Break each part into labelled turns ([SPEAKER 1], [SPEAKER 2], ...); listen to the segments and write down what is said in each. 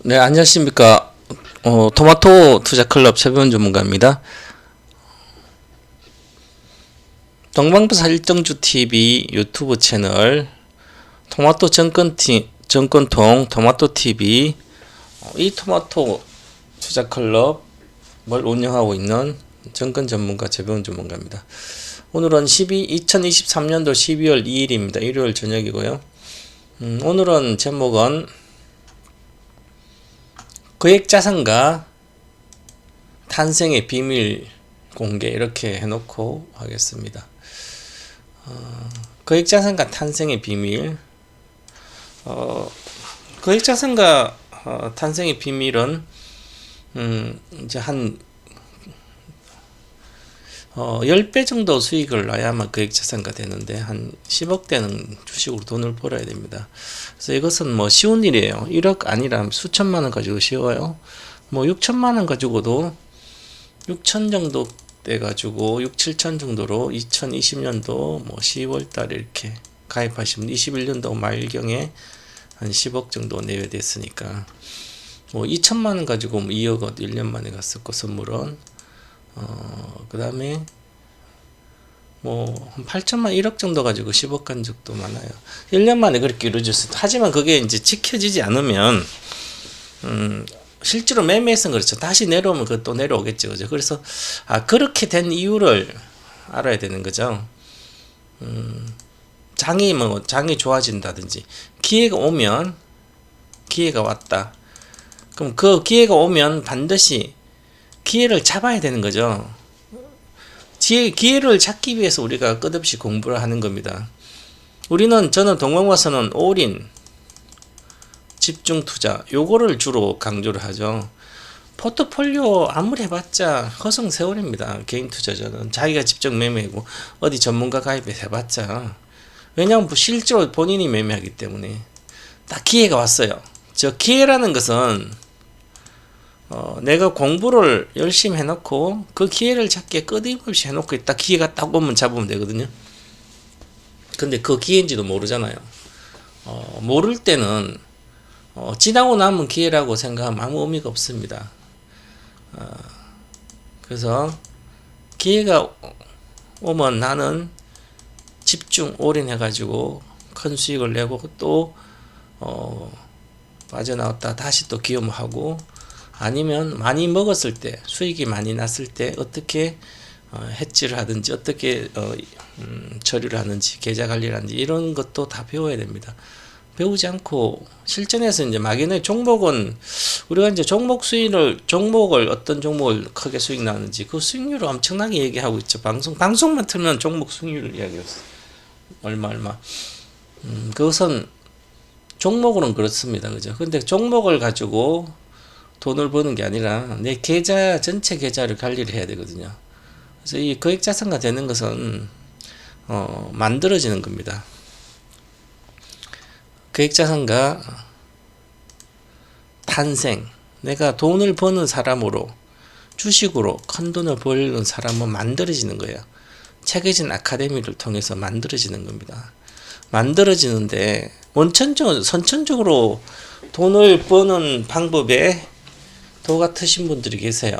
[SPEAKER 1] 네, 안녕하십니까. 토마토 투자클럽 최병훈 전문가입니다. 동방부사 일정주 TV 유튜브 채널 토마토 정권통 토마토 TV 이 토마토 투자클럽을 운영하고 있는 정권 전문가 최병훈 전문가입니다. 오늘은 2023년도 12월 2일입니다. 일요일 저녁이고요. 오늘은 제목은 거액자산가 탄생의 비밀 공개 이렇게 해놓고 하겠습니다. 거액자산가 탄생의 비밀. 거액자산가 탄생의 비밀은 이제 한 10배 정도 수익을 나야만 거액자산가 되는데 한 10억대는 주식으로 돈을 벌어야 됩니다. 그래서 이것은 뭐 쉬운 일이에요. 1억 아니라 수천만원 가지고 쉬워요. 뭐 6천만원 가지고도 6천 정도 돼 가지고 6, 7천 정도로 2020년도 뭐 10월달에 이렇게 가입하시면 21년도 말경에 한 10억 정도 내야 됐으니까 뭐 2천만원 가지고 2억 1년 만에 갔었고 선물은 그 다음에 뭐 한 8천만 1억 정도 가지고 10억 간 적도 많아요. 1년 만에 그렇게 이루어졌어요. 하지만 그게 이제 지켜지지 않으면 실제로 매매했으면 그렇죠. 다시 내려오면 그것도 내려오겠죠. 그죠? 그래서 그렇게 된 이유를 알아야 되는 거죠. 장이 좋아진다든지 기회가 왔다. 그럼 그 기회가 오면 반드시 기회를 잡아야 되는 거죠. 기회를 잡기 위해서 우리가 끝없이 공부를 하는 겁니다. 저는 동방와서는 올인, 집중 투자, 요거를 주로 강조를 하죠. 포트폴리오 아무리 해봤자 허송세월입니다. 개인 투자자는 자기가 직접 매매하고 어디 전문가 가입해서 해봤자, 왜냐하면 실제로 본인이 매매하기 때문에 딱 기회가 왔어요. 저 기회라는 것은 내가 공부를 열심히 해놓고 그 기회를 잡기에 끊임없이 해놓고 딱 기회가 딱 오면 잡으면 되거든요. 근데 그 기회인지도 모르잖아요. 모를 때는 지나고 나면 기회라고 생각하면 아무 의미가 없습니다. 그래서 기회가 오면 나는 집중 올인해가지고 큰 수익을 내고 또 빠져나왔다 다시 또 기염하고, 아니면 많이 먹었을 때 수익이 많이 났을 때 어떻게 해지를 하든지 어떻게 처리를 하는지 계좌 관리를 하는지 이런 것도 다 배워야 됩니다. 배우지 않고 실전에서 이제 막연히 종목은 우리가 이제 종목을 어떤 종목을 크게 수익 나는지 그 수익률을 엄청나게 얘기하고 있죠. 방송만 틀면 종목 수익률을 이야기했어요. 얼마 그것은 종목으로는 그렇습니다. 그죠? 근데 종목을 가지고 돈을 버는 게 아니라 내 전체 계좌를 관리를 해야 되거든요. 그래서 이 거액자산가 되는 것은 만들어지는 겁니다. 거액자산가 탄생, 내가 돈을 버는 사람으로, 주식으로 큰 돈을 벌는 사람은 만들어지는 거예요. 체계진 아카데미를 통해서 만들어지는 겁니다. 만들어지는데 선천적으로 돈을 버는 방법에 도가 트신 분들이 계세요.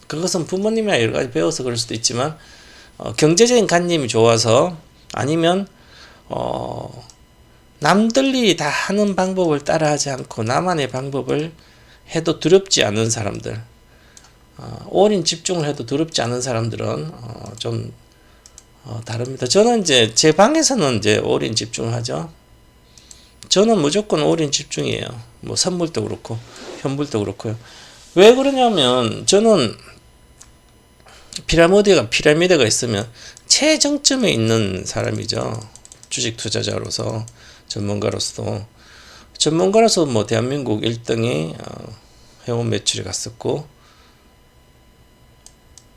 [SPEAKER 1] 그것은 부모님이나 여러 가지 배워서 그럴 수도 있지만 경제적인 관념이 좋아서, 아니면 남들이 다 하는 방법을 따라하지 않고 나만의 방법을 해도 두렵지 않은 사람들, 올인 집중을 해도 두렵지 않은 사람들은 좀 다릅니다. 저는 이제 제 방에서는 이제 올인 집중을 하죠. 저는 무조건 올인 집중이에요. 뭐 선물도 그렇고 현물도 그렇고요. 왜 그러냐면 저는 피라미드가 있으면 최정점에 있는 사람이죠. 주식 투자자로서, 전문가로서 뭐 대한민국 1등이 회원 매출이 갔었고,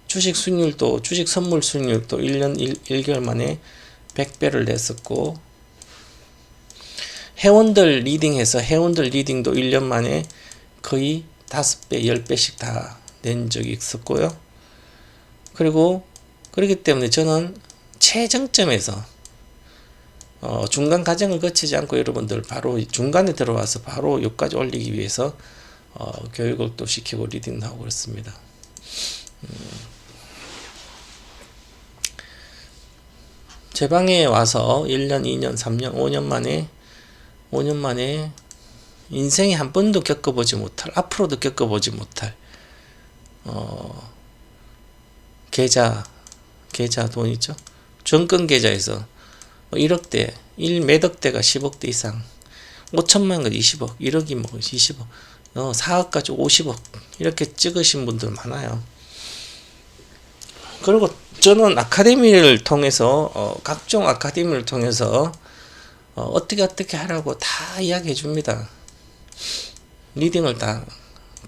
[SPEAKER 1] 주식 선물 수익률도 1년 1개월 만에 100배를 냈었고, 회원들 리딩도 1년 만에 거의 5배, 10배씩 다 낸 적이 있었고요. 그렇기 때문에 저는 최정점에서 중간 과정을 거치지 않고 여러분들 바로 중간에 들어와서 바로 여기까지 올리기 위해서 교육을 또 시키고 리딩도 하고 그렇습니다. 제 방에 와서 1년, 2년, 3년, 5년 만에 인생에 한 번도 겪어보지 못할, 앞으로도 겪어보지 못할 계좌 돈 있죠? 정권 계좌에서 1억대, 1매덕대가 10억대 이상, 5천만 원 20억, 1억이 뭐 20억, 4억까지 50억 이렇게 찍으신 분들 많아요. 그리고 저는 아카데미를 통해서 각종 아카데미를 통해서 어떻게 하라고 다 이야기해 줍니다. 리딩을 다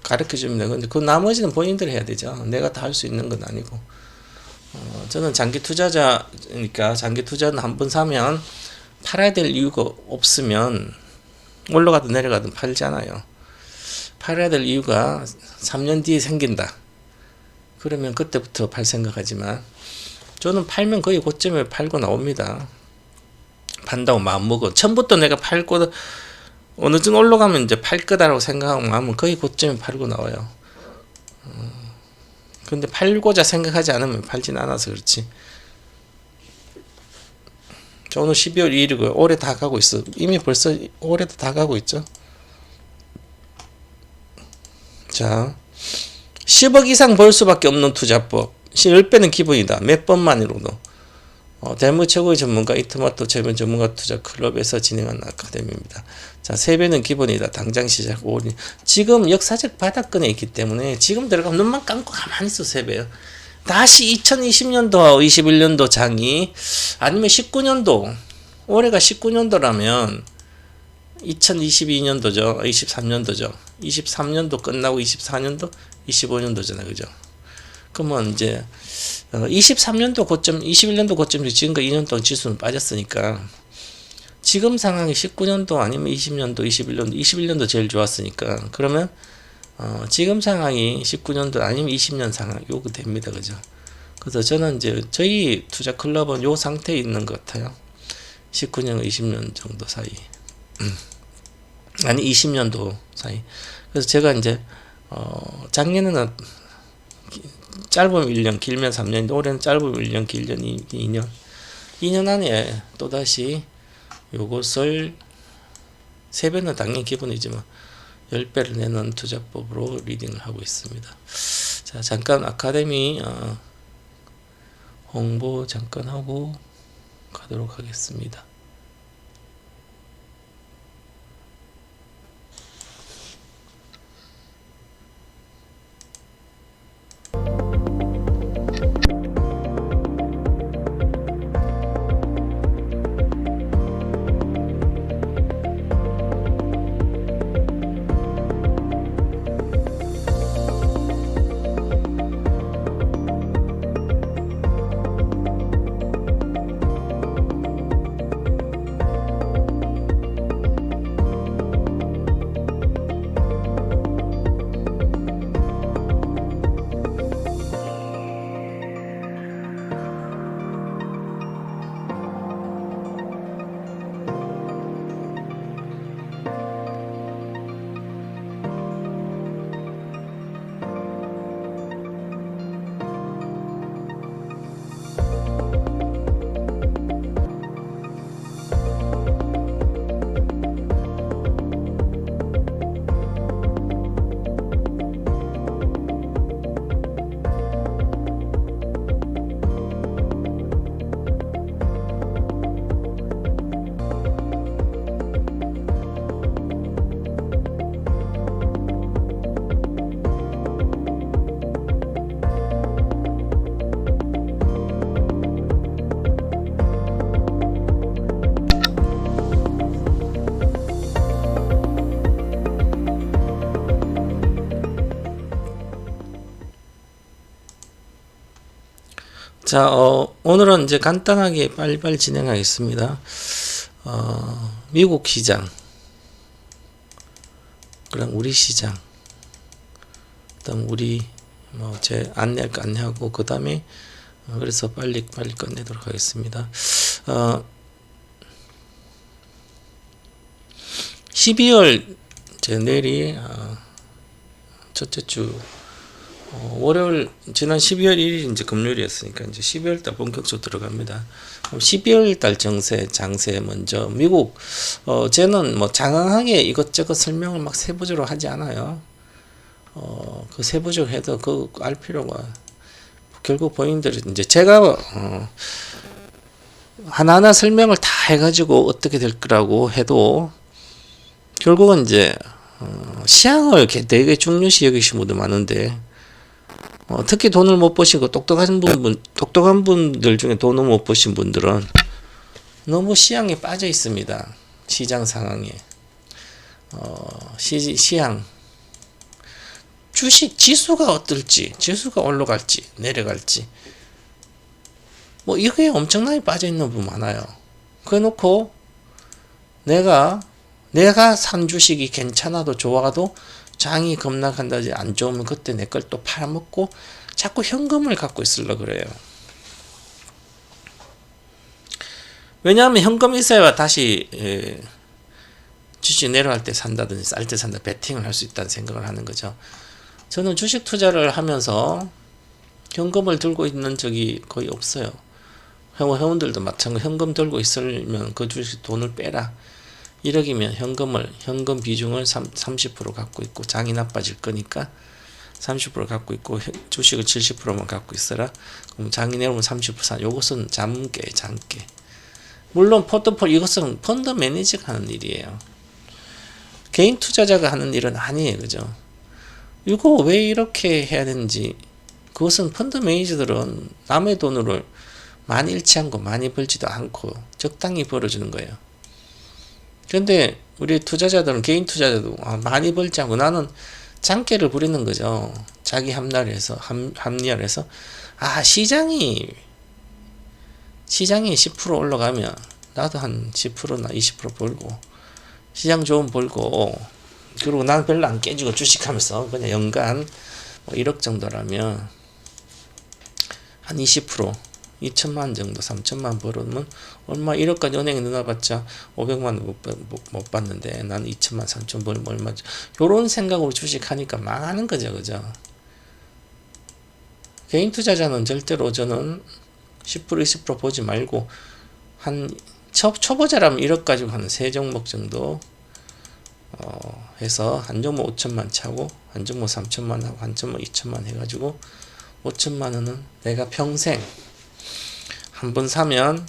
[SPEAKER 1] 가르쳐 줍니다. 근데 그 나머지는 본인들이 해야 되죠. 내가 다 할 수 있는 건 아니고. 저는 장기 투자자니까 장기 투자는 한 번 사면 팔아야 될 이유가 없으면 올라가든 내려가든 팔잖아요. 팔아야 될 이유가 3년 뒤에 생긴다. 그러면 그때부터 팔 생각하지만 저는 팔면 거의 고점에 팔고 나옵니다. 판다고 마음먹어. 처음부터 내가 팔고 어느 정도 올라가면 이제 팔 거다라고 생각하고 마음은 거의 고점에 팔고 나와요. 근데 팔고자 생각하지 않으면 팔진 않아서 그렇지. 자, 오늘 12월 2일이고요. 올해 다 가고 있어. 이미 벌써 올해도 다 가고 있죠. 자, 10억 이상 벌 수밖에 없는 투자법. 10배는 기본이다. 몇 번만으로도. 대한민국 최고의 전문가 이트마토 재무 전문가 투자 클럽에서 진행하는 아카데미입니다. 자, 3배는 기본이다. 당장 시작 5일. 지금 역사적 바닥권에 있기 때문에 지금 들어가면 눈만 감고 가만히 있어 3배요. 다시 2020년도, 21년도 장이 아니면 19년도, 올해가 19년도라면 2022년도죠. 23년도죠. 23년도 끝나고 24년도, 25년도잖아요. 그죠? 그러면 이제 23년도 고점, 21년도 고점이 지금까지 2년 동안 지수는 빠졌으니까 지금 상황이 19년도 아니면 20년도, 21년도 제일 좋았으니까 그러면 지금 상황이 19년도 아니면 20년 상황 요거 됩니다. 그죠? 그래서 저는 이제 저희 투자 클럽은 요 상태에 있는 것 같아요. 19년, 20년 정도 사이. 아니 20년도 사이. 그래서 제가 이제 작년에는 짧으면 1년, 길면 3년인데 올해는 짧으면 1년, 길면 2년. 2년 안에 또다시 요것을 3배는 당연히 기본이지만 10배를 내는 투자법으로 리딩을 하고 있습니다. 자, 잠깐 아카데미 홍보 잠깐 하고 가도록 하겠습니다. 자, 오늘은 이제 간단하게 빨리빨리 진행하겠습니다. 미국 시장, 그럼 우리 시장, 그다음 우리 제 안내하고 그 다음에 그래서 빨리 끝내도록 하겠습니다. 12월 제 내일이 첫째 주 월요일 지난 12월 1일 이제 금요일이었으니까 이제 12월 달 본격적으로 들어갑니다. 그럼 12월 달 장세 먼저 미국 쟤는 뭐 장황하게 이것저것 설명을 막 세부적으로 하지 않아요. 그 세부적으로 해도 그 알 필요가 결국 본인들이 이제 제가 하나하나 설명을 다 해가지고 어떻게 될 거라고 해도 결국은 이제 시향을 되게 중요시 여기시는 분도 많은데 특히 돈을 못 버시고 똑똑한 분들 중에 돈을 못 버신 분들은 너무 시향에 빠져 있습니다. 시장 상황에 시향 주식 지수가 어떨지, 지수가 올라갈지 내려갈지 뭐 이거에 엄청나게 빠져 있는 분 많아요. 그래놓고 내가 산 주식이 괜찮아도 좋아도 장이 급락한다지 안 좋으면 그때 내 걸 또 팔아먹고 자꾸 현금을 갖고 있으려고 그래요. 왜냐하면 현금이 있어야 다시 주식 내려갈 때 산다든지 쌀 때 산다 베팅을 할 수 있다는 생각을 하는 거죠. 저는 주식 투자를 하면서 현금을 들고 있는 적이 거의 없어요. 회원들도 마찬가지 현금 들고 있으면 그 주식 돈을 빼라. 1억이면 현금 비중을 30% 갖고 있고 장이 나빠질 거니까 30% 갖고 있고 주식을 70%만 갖고 있어라. 그럼 장이 내려오면 30% 요것은 잠깨. 물론 포트폴리오 이것은 펀드 매니저가 하는 일이에요. 개인 투자자가 하는 일은 아니에요. 그죠? 이거 왜 이렇게 해야 되는지 그것은 펀드 매니저들은 남의 돈을 많이 잃지 않고 많이 벌지도 않고 적당히 벌어주는 거예요. 그런데 우리 투자자들은 개인 투자자도 많이 벌지 않고 나는 장깨를 부리는 거죠. 자기 합리화를 해서 시장이 10% 올라가면 나도 한 10%나 20% 벌고 시장 좋으면 벌고 그리고 난 별로 안 깨지고 주식하면서 그냥 연간 뭐 1억 정도라면 한 20% 2천만 정도 3천만 벌으면 얼마 1억까지 은행에 넣어봤자 500만 못 받는데 나는 2천만 3천 벌면 얼마죠. 요런 생각으로 주식하니까 망하는 거죠. 그죠? 개인 투자자는 절대로 저는 10% 20% 보지 말고 한 초보자라면 1억 가지고 한 3종목 정도 해서 한 종목 5천만 차고 한 종목 3천만 하고 한 종목 2천만 해가지고 5천만 원은 내가 평생 한 번 사면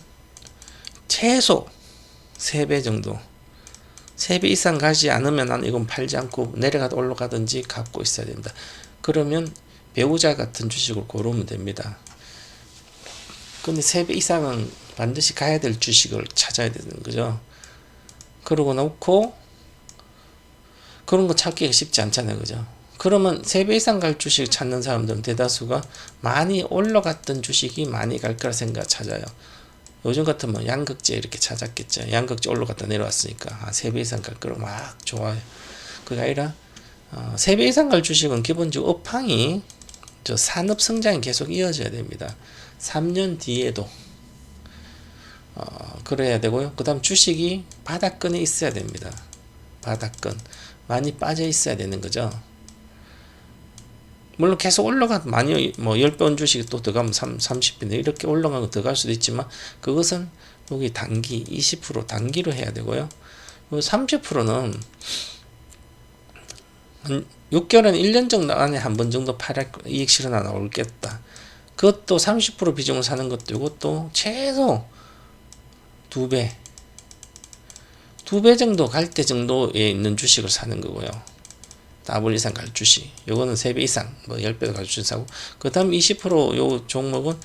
[SPEAKER 1] 최소 3배 정도 3배 이상 가지 않으면 난 이건 팔지 않고 내려가도 올라가든지 갖고 있어야 된다. 그러면 배우자 같은 주식을 고르면 됩니다. 근데 3배 이상은 반드시 가야 될 주식을 찾아야 되는 거죠. 그러고 놓고 그런 거 찾기가 쉽지 않잖아요. 그죠? 그러면 3배 이상 갈 주식 찾는 사람들은 대다수가 많이 올라갔던 주식이 많이 갈 거라 생각 찾아요. 요즘 같으면 양극재 이렇게 찾았겠죠. 양극재 올라갔다 내려왔으니까 3배 이상 갈 거로 막 좋아요. 그게 아니라 3배 이상 갈 주식은 기본적으로 업황이 산업 성장이 계속 이어져야 됩니다. 3년 뒤에도 그래야 되고요. 그 다음 주식이 바닥권에 있어야 됩니다. 바닥권 많이 빠져 있어야 되는 거죠. 물론 계속 많이 10배 온 주식이 또 들어가면 30배인데 이렇게 올라가고 들어갈 수도 있지만 그것은 여기 단기 20% 단기로 해야 되고요. 30%는 한 6개월에는 1년 정도 안에 한 번 정도 이익 실현이 나오겠다. 그것도 30% 비중을 사는 것도 이것도 최소 2배 정도 갈 때 정도에 있는 주식을 사는 거고요. 더블 이상 갈 주식. 요거는 3배 이상, 10배도 갈 주식 사고. 그 다음 20% 요 종목은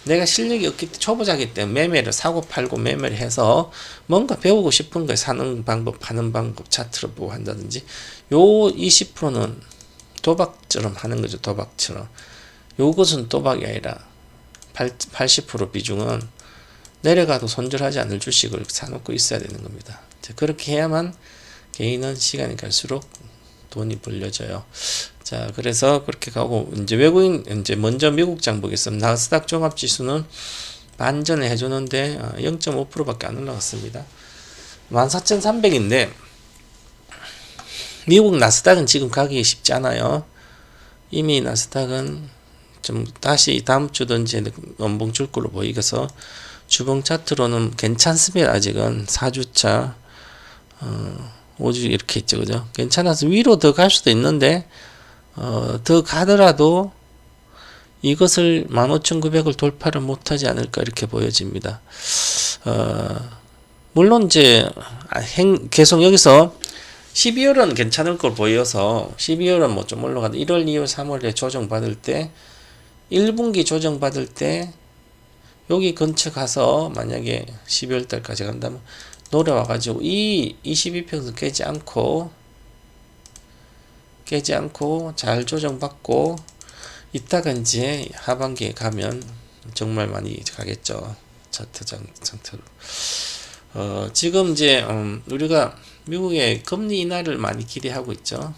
[SPEAKER 1] 내가 실력이 없기 때문에 초보자기 때문에 매매를 사고 팔고 매매를 해서 뭔가 배우고 싶은 거 사는 방법, 파는 방법, 차트를 보고 한다든지. 요 20%는 도박처럼 하는 거죠. 도박처럼. 요것은 도박이 아니라 80% 비중은 내려가도 손절하지 않을 주식을 사놓고 있어야 되는 겁니다. 그렇게 해야만 개인은 시간이 갈수록 돈이 벌려져요. 자, 그래서 그렇게 가고 이제 먼저 미국장 보겠습니다. 나스닥 종합지수는 반전을 해주는데 0.5%밖에 안 올라갔습니다. 14,300인데 미국 나스닥은 지금 가기 쉽지 않아요. 이미 나스닥은 좀 다시 다음 주든지 연봉 줄 걸로 보이어서 주봉 차트로는 괜찮습니다. 아직은 4주차 5주 이렇게 있죠. 그죠? 괜찮아서 위로 더 갈 수도 있는데 더 가더라도 이것을 15,900을 돌파를 못하지 않을까 이렇게 보여집니다. 물론 이제 계속 여기서 12월은 괜찮을 걸 보여서 12월은 뭐 좀 올라가도 1월, 2월, 3월에 조정 받을 때 1분기 조정 받을 때 여기 근처 가서 만약에 12월 달까지 간다면 노려와 가지고 이 22평선 깨지 않고 잘 조정받고 이따가 이제 하반기에 가면 정말 많이 가겠죠. 차트 상태로. 지금 이제 우리가 미국의 금리 인하를 많이 기대하고 있죠.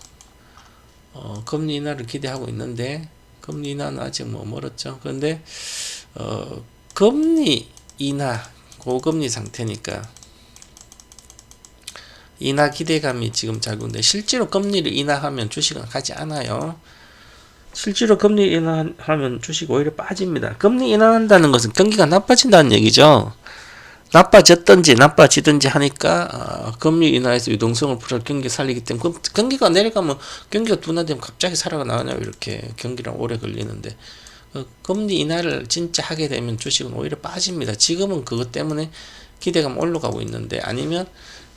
[SPEAKER 1] 금리 인하를 기대하고 있는데 금리 인하는 아직 뭐 멀었죠. 그런데 금리 인하 고금리 상태니까 인하 기대감이 지금 작은데 실제로 금리를 인하하면 주식은 가지 않아요. 실제로 금리 인하하면 주식 오히려 빠집니다. 금리 인하한다는 것은 경기가 나빠진다는 얘기죠. 나빠졌든지 나빠지든지 하니까 금리 인하에서 유동성을 풀어 경기 살리기 때문에 경기가 내려가면 경기가 둔화되면 갑자기 살아가 나오냐고 이렇게 경기랑 오래 걸리는데 금리 인하를 진짜 하게 되면 주식은 오히려 빠집니다. 지금은 그것 때문에 기대감 올라가고 있는데 아니면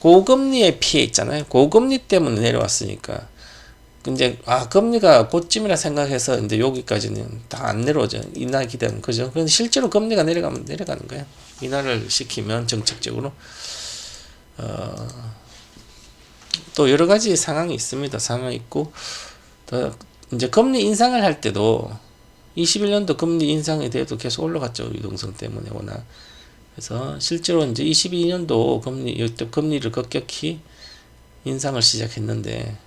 [SPEAKER 1] 고금리의 피해 있잖아요. 고금리 때문에 내려왔으니까 이제 금리가 고점이라 생각해서 이제 여기까지는 다 안 내려오죠. 인하 기대는 그죠. 그런데 실제로 금리가 내려가면 내려가는 거예요. 인하를 시키면 정책적으로 또 여러 가지 상황이 있습니다. 상황이 있고 더 이제 금리 인상을 할 때도 21년도 금리 인상에 대해도 계속 올라갔죠. 유동성 때문에 워낙. 그래서 실제로 이제 22년도 금리를 급격히 인상을 시작했는데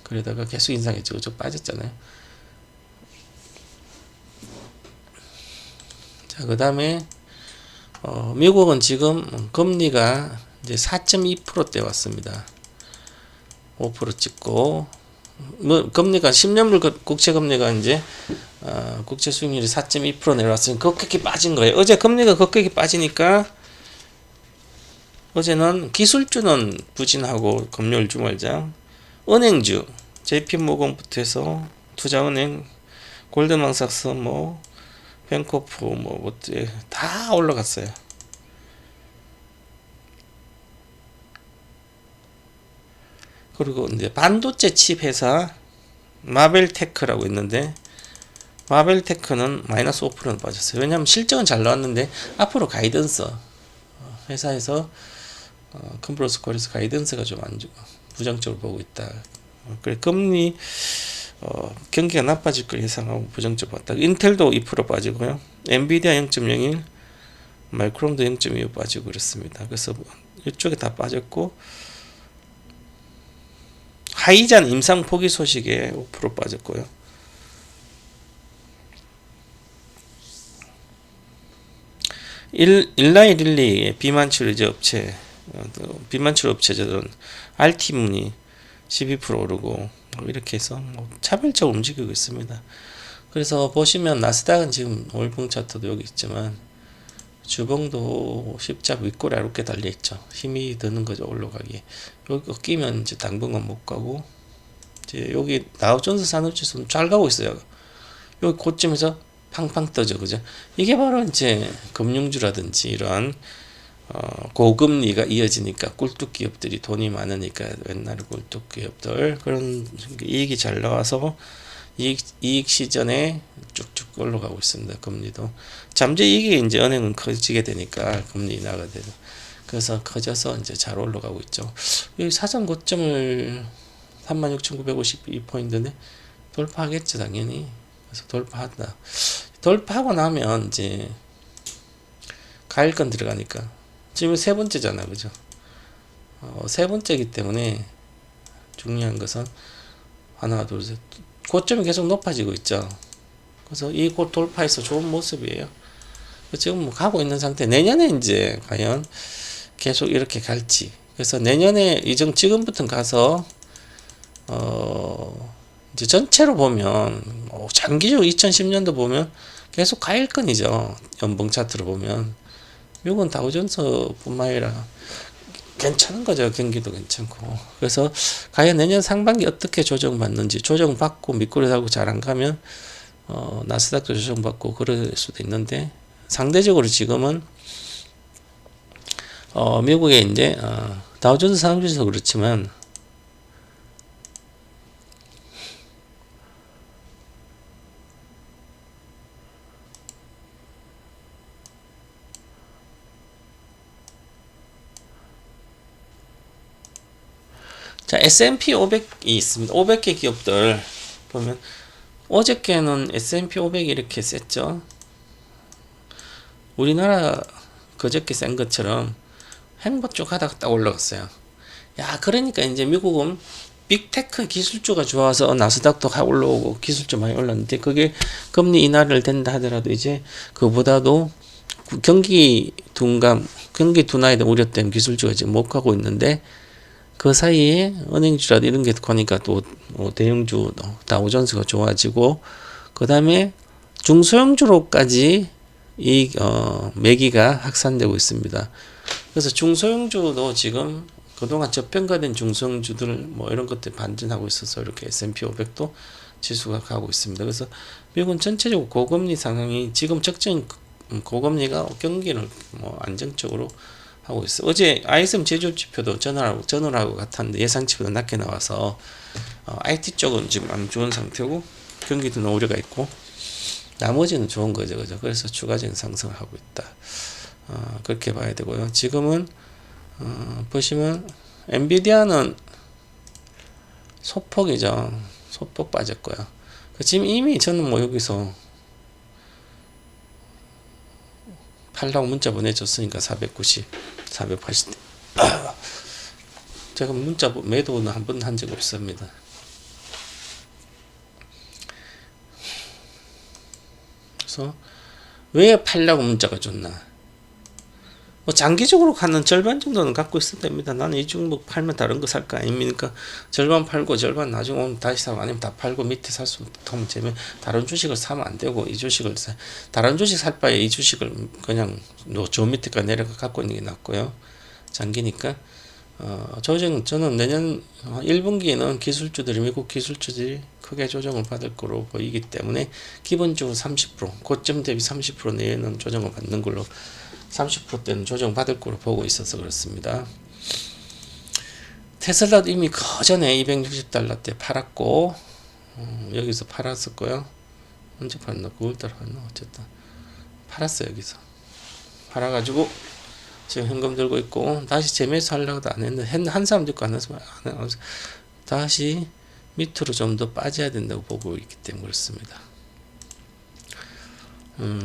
[SPEAKER 1] 그러다가 계속 인상했죠. 그죠? 빠졌잖아요. 자, 그 다음에 미국은 지금 금리가 이제 4.2%대 왔습니다. 5% 찍고 금리가 10년물 국채 금리가 이제 국채 수익률이 4.2% 내려왔으니 급격히 빠진 거예요. 어제 금리가 급격히 빠지니까 어제는 기술주는 부진하고 금요일 주말장 은행주 JP모건부터 해서 투자은행 골드만삭스 뱅코프 다 올라갔어요. 그리고 이제 반도체 칩 회사 마벨테크라고 있는데 마벨테크는 마이너스 5%는 빠졌어요. 왜냐하면 실적은 잘 나왔는데 앞으로 가이던스 회사에서 컨퍼런스콜에서 가이던스가 좀 안 좋고 부정적으로 보고 있다. 그래 금리 경기가 나빠질 걸 예상하고 부정적으로 봤다. 인텔도 2% 빠지고요. 엔비디아 0.01, 마이크론도 0.25 빠지고 그렇습니다. 그래서 이쪽에 다 빠졌고 하이잔 임상 포기 소식에 5% 빠졌고요. 일라이 릴리의 비만 치료제 업체, 비만 치료 업체들은 알티문이 12% 오르고 이렇게 해서 차별적으로 움직이고 있습니다. 그래서 보시면 나스닥은 지금 월봉 차트도 여기 있지만 주봉도 십자 윗골에 이렇게 달려 있죠. 힘이 드는 거죠. 올라가기. 여기 끼면 이제 당분간 못 가고 이제 여기 다우존스 산업지수는 잘 가고 있어요. 여기 고점에서 팡팡 떠죠. 그죠? 이게 바로 이제 금융주라든지 이런 고금리가 이어지니까 꿀뚝 기업들이 돈이 많으니까 옛날에 꿀뚝 기업들 그런 이익이 잘 나와서 이익 시전에 쭉쭉 올라가고 있습니다. 금리도 잠재 이익이 이제 은행은 커지게 되니까 금리 인하가 되고 그래서 커져서 이제 잘 올라가고 있죠. 여기 사전 고점을 36,952포인트인데 돌파하겠죠 당연히. 그래서 돌파한다. 돌파하고 나면 이제 가일권 들어가니까 지금 세 번째잖아, 그죠? 세 번째이기 때문에 중요한 것은 하나, 둘, 셋. 고점이 계속 높아지고 있죠. 그래서 이 곧 돌파해서 좋은 모습이에요. 지금 뭐 가고 있는 상태. 내년에 이제 과연 계속 이렇게 갈지. 그래서 내년에 지금부터 가서 이제 전체로 보면 장기적으로 2010년도 보면 계속 가일권이죠. 연봉 차트로 보면 미국은 다우존스뿐만 아니라 괜찮은 거죠. 경기도 괜찮고. 그래서 과연 내년 상반기 어떻게 조정받는지, 조정받고 미꾸리 달고 잘 안 가면 나스닥도 조정받고 그럴 수도 있는데, 상대적으로 지금은 미국에 이제 다우존스 상주에서 그렇지만 자, S&P 500이 있습니다. 500개 기업들 보면 어저께는 S&P 500이 이렇게 셌죠. 우리나라 그저께 센 것처럼 행보 쭉 하다가 딱 올라갔어요. 야, 그러니까 이제 미국은 빅테크 기술주가 좋아서 나스닥도 올라오고 기술주 많이 올랐는데, 그게 금리 인하를 된다 하더라도 이제 그보다도 경기 둔화에 대한 우려된 기술주가 지금 못 가고 있는데, 그 사이에 은행주라도 이런 게 거니까 또 대형주 다우존스가 좋아지고, 그 다음에 중소형주로까지 이 매기가 확산되고 있습니다. 그래서 중소형주도 지금 그동안 저평가된 중소형주들 뭐 이런 것들 반전하고 있어서 이렇게 S&P 500도 지수가 가고 있습니다. 그래서 미국은 전체적으로 고금리 상황이 지금 적정 고금리가 경기를 뭐 안정적으로 하고 있어. 어제 ISM 제조업 지표도 전월하고 같았는데 예상치보다 낮게 나와서 IT 쪽은 지금 안 좋은 상태고 경기도 우려가 있고 나머지는 좋은 거죠, 그죠? 그래서 추가적인 상승을 하고 있다. 그렇게 봐야 되고요. 지금은 보시면 엔비디아는 소폭이죠. 소폭 빠졌고요. 지금 이미 저는 뭐 여기서 팔라고 문자 보내줬으니까 490, 480. 제가 문자 매도는 한 번 한 적 없습니다. 그래서 왜 팔라고 문자가 줬나? 뭐 장기적으로 가는 절반 정도는 갖고 있어도 됩니다. 나는 이 종목 팔면 다른 거 살 거 아닙니까? 절반 팔고 절반 나중에 오면 다시 사고, 아니면 다 팔고 밑에 살 수 없으면 재면 다른 주식을 사면 안 되고, 이 주식을 다른 주식 살 바에 이 주식을 그냥 저 밑에까지 내려가 갖고 있는 게 낫고요. 장기니까 저는 내년 1분기에는 기술주들이, 미국 기술주들이 크게 조정을 받을 거로 보이기 때문에 기본적으로 30%, 고점 대비 30% 내에는 조정을 받는 걸로, 30%대는 조정 받을 거로 보고 있어서 그렇습니다. 테슬라도 이미 그 전에 $260 때 팔았고, 여기서 팔았었고요. 언제 팔았나? 9월달에 팔았나? 어쨌든 팔았어요. 여기서 팔아가지고 지금 현금 들고 있고, 다시 재매수 하려고도 안 했는데 한 사람도 있고 안 해서 다시 밑으로 좀 더 빠져야 된다고 보고 있기 때문에 그렇습니다.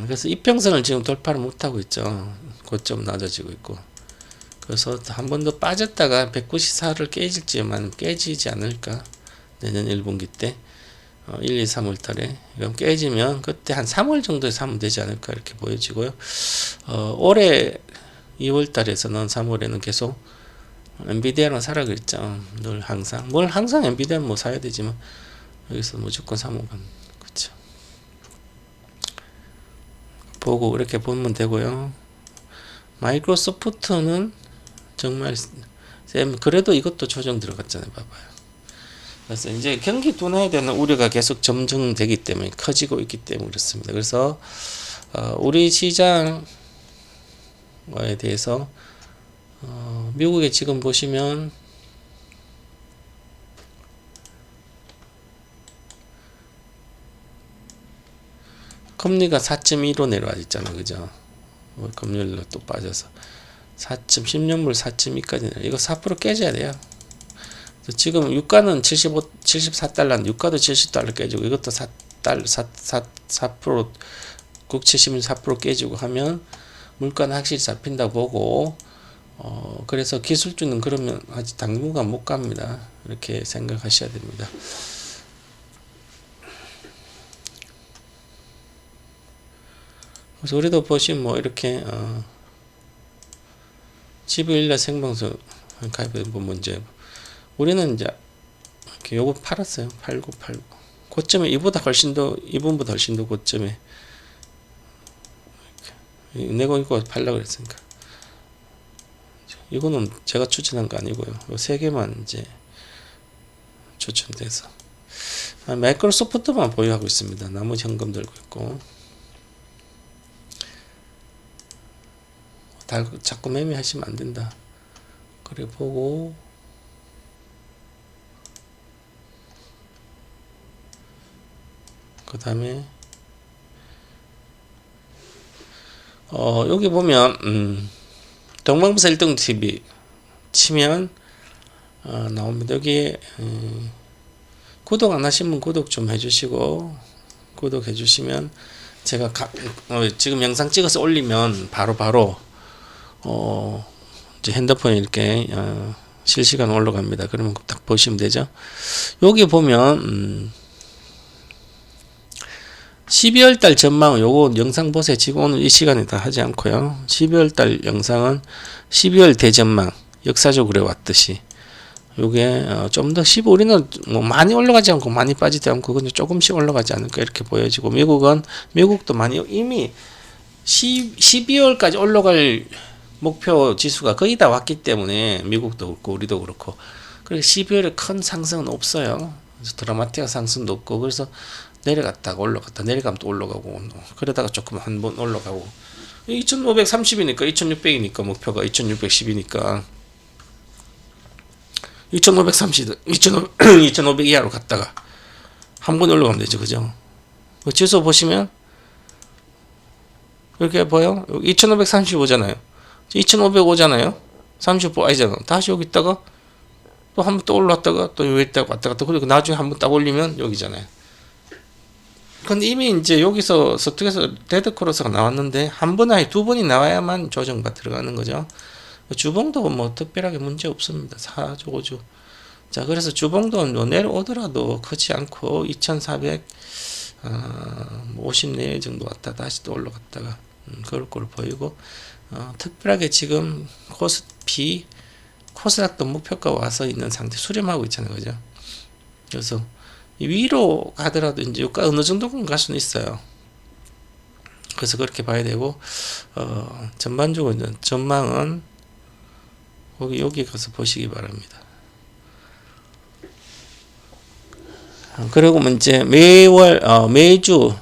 [SPEAKER 1] 그래서 이평선을 지금 돌파를 못하고 있죠. 고점 낮아지고 있고. 그래서 한 번 더 빠졌다가 194를 깨질지만 깨지지 않을까. 내년 1분기 때 1, 2, 3월 달에 그럼 깨지면 그때 한 3월 정도에 사면 되지 않을까 이렇게 보여지고요. 올해 2월 달에서는 3월에는 계속 엔비디아랑 사라 그랬죠. 늘 항상 항상 엔비디아는 뭐 사야 되지만 여기서 무조건 사면 그렇죠. 보고 이렇게 보면 되고요. 마이크로소프트는 정말 그래도 이것도 조정 들어갔잖아요. 봐봐요. 그래서 이제 경기 둔화에 대한 우려가 계속 점증되기 때문에 커지고 있기 때문에 그렇습니다. 그래서 우리 시장에 대해서 미국에 지금 보시면 금리가 4.2로 내려와 있잖아요. 그죠? 금요일로 또 빠져서 10년물 4.2까지 내려. 이거 4% 깨져야 돼요. 지금 유가는 74달러인데 유가도 70달러 깨지고 이것도 4% 국채 시민 4% 깨지고 하면 물가는 확실히 잡힌다 보고, 그래서 기술주는 그러면 아직 당분간 못 갑니다. 이렇게 생각하셔야 됩니다. 그래서 우리도 보시면 뭐 이렇게 12일날 생방송 가입해 보면 이제 우리는 이제 이렇게 요거 팔았어요. 팔고 고점에 이분보다 훨씬 더 고점에 내고 이거 팔라 그랬으니까 이거는 제가 추천한 거 아니고요. 요 세 개만 이제 추천돼서 마이크로소프트만 보유하고 있습니다. 나머지 현금 들고 있고 자꾸 매매하시면 안 된다. 그래 보고 그 다음에 여기 보면 동방부사 1등TV 치면 나옵니다. 여기에 구독 안 하신 분 구독 좀 해주시고 구독해 주시면 제가 지금 영상 찍어서 올리면 바로 이제 핸드폰에 이렇게 실시간 올라갑니다. 그러면 딱 보시면 되죠. 여기 보면 12월달 전망은 요거 영상 보세요. 지금 오늘 이 시간에 다 하지 않고요. 12월달 영상은 12월 대전망 역사적으로 왔듯이 요게 좀 더 우리는 뭐 많이 올라가지 않고 많이 빠지지 않고 그냥 조금씩 올라가지 않을까 이렇게 보여지고 미국도 많이 이미 12월까지 올라갈 목표 지수가 거의 다 왔기 때문에 미국도 그렇고 우리도 그렇고 그래서 12월에 큰 상승은 없어요. 드라마틱한 상승도 없고 그래서 내려갔다가 올라갔다 내려가면 또 올라가고 그러다가 조금 한 번 올라가고 2530이니까 2600이니까 목표가 2610이니까 2530 2500 이하로 갔다가 한 번 올라가면 되죠. 그죠? 그 지수 보시면 이렇게 보여? 2535잖아요. 2505잖아요. 35 아니잖아. 다시 여기 있다가 또 한 번 또 올라왔다가 또 여기 있다가 왔다 갔다 그리고 나중에 한 번 딱 올리면 여기잖아요. 근데 이미 이제 여기서 서쪽에서 데드크로스가 나왔는데 한 번 아니 두 번이 나와야만 조정바 들어가는 거죠. 주봉도 뭐 특별하게 문제 없습니다. 4주 5주 자 그래서 주봉도 뭐 내려오더라도 크지 않고 2450 내외 정도 왔다 다시 또 올라갔다가 그럴 거로 보이고 특별하게 지금 코스닥도 목표가 와서 있는 상태 수렴하고 있잖아요. 그죠? 그래서 위로 가더라도 이제 유가 어느 정도는 갈 수는 있어요. 그래서 그렇게 봐야 되고 전반적으로 전망은 여기 가서 보시기 바랍니다. 그리고 이제 매주